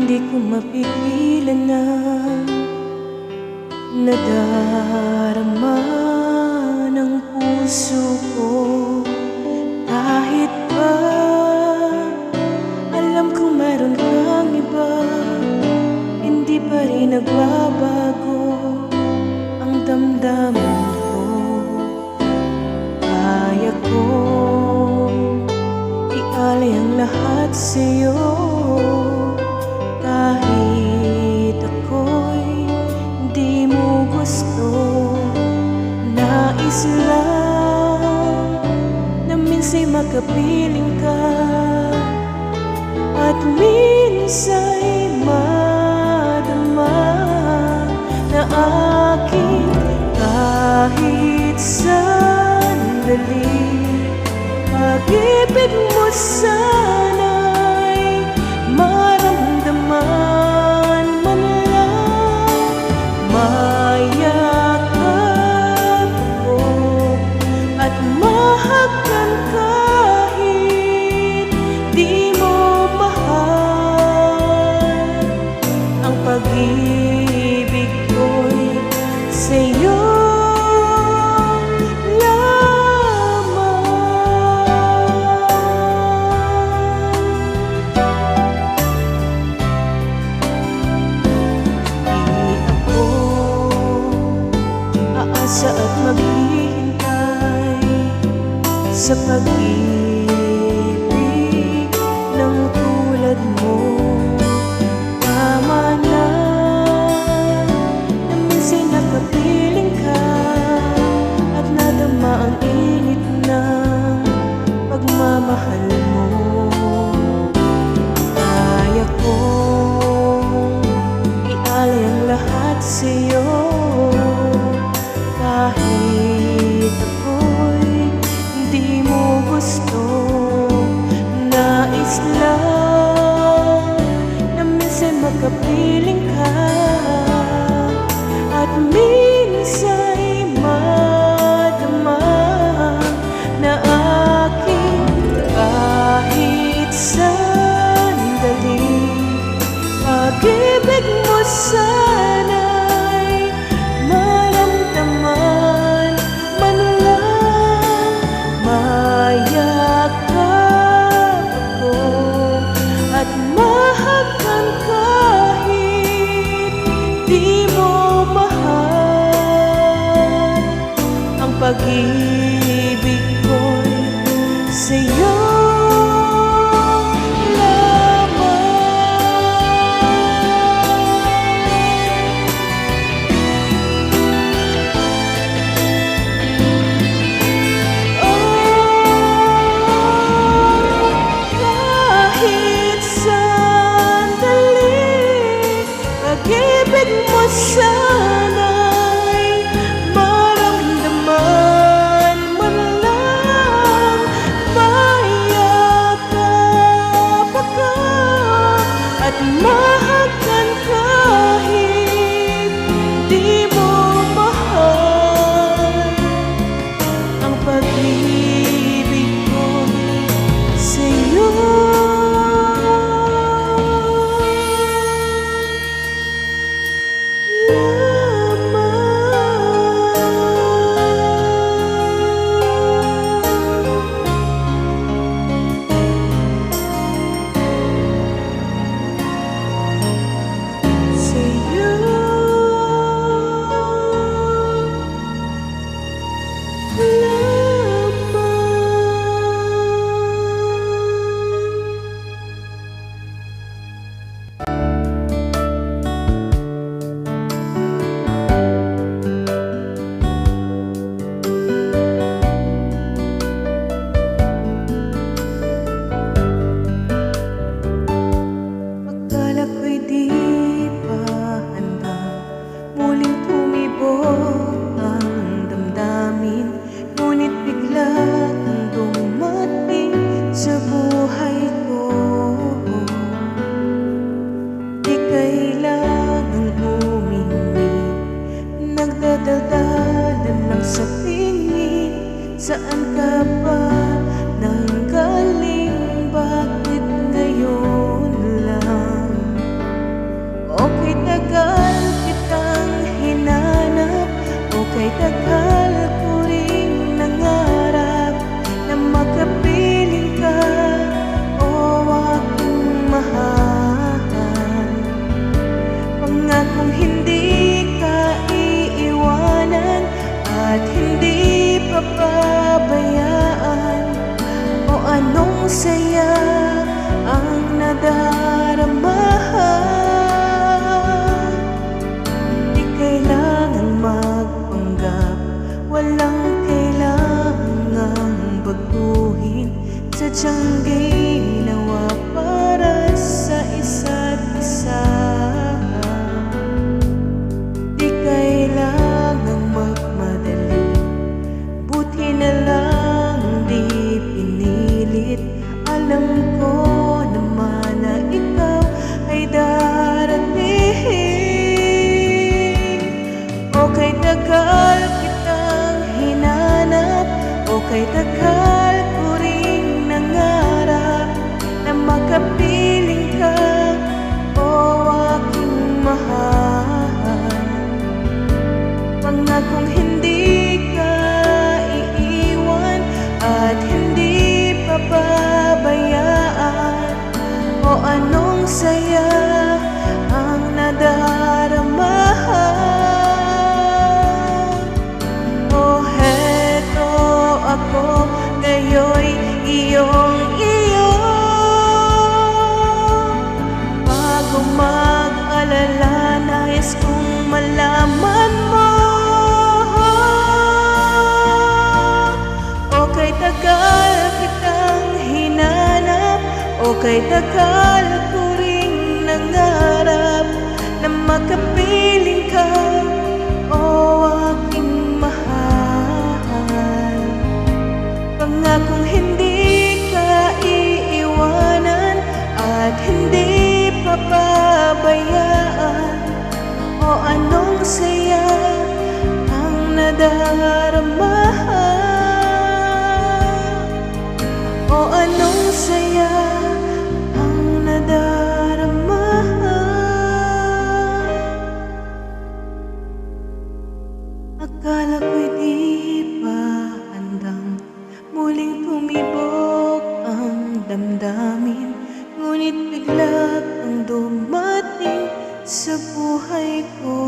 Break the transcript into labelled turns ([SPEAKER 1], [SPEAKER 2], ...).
[SPEAKER 1] Hindi ko mapigilan na nadarama ng puso ko. Kahit ba alam kong meron kang iba, hindi pa rin nagbabago ang damdamin ko. Kaya kong ialay ang lahat sa'yo, kahit ako'y di mo gusto. Nais lang na minsa'y makapiling ka, at minsa'y madama na aking kahit sandali. Pag-ibig mo sana'y maramdaman man lang, mayakap ako at mahagan kahit di mo mahal. Ang pag-ibig ko'y sa'yo at maghihintay sa pag-ibig ng tulad mo. Tama na minsa'y nakapiling ka at nadama ang init ng pagmamahal mo. Kaya kong ialay ang lahat sa'yo, kahit ako'y di mo gusto. Nais lang na minsa'y makapiling ka, at minsa'y madama na aking kahit sandali. Pag-ibig mo sana'y maramdaman man lang, mayakap ako at mahagan kahit di mo mahal. Ang pag-ibig ko'y sa'yo. Pag-ibig mo sana'y maramdaman man lang, mayakap ako at mahagan kahit di mo mahal. Ang pag-ibig ko'y sa'yo. Nagdadaldalan lang sa tingin, saan ka ba nanggaling? Bakit ngayon lang anong saya ang nadarama. Di kailangan magpanggap, walang kailangang baguhin. Sadyang ginawa para sa isa't isa. Di kailangang magmadali, buti na lang di pinilit. Alam ko naman na ikaw ay darating. Okay, tagal kitang hinanap, okay, tagal ko ring nangarap na makapiling ka, o aking mahal. Pangakong hindi ka iiwan at hindi pababayaan. O anong saya ang nadarama. O heto ako ngayo'y iyong-iyo. Bago mag-alala, nais kong malaman mo. Okay, tagal kitang hinanap, okay, tagal ko ring nangarap na makapiling ka, o aking mahal. Pangakong hindi ka iiwanan at hindi papabayaan. O anong saya ang nadarama. O anong saya ang nadarama. Akala ko'y di pa handang muling tumibok ang damdamin, ngunit bigla kang dumating sa buhay ko.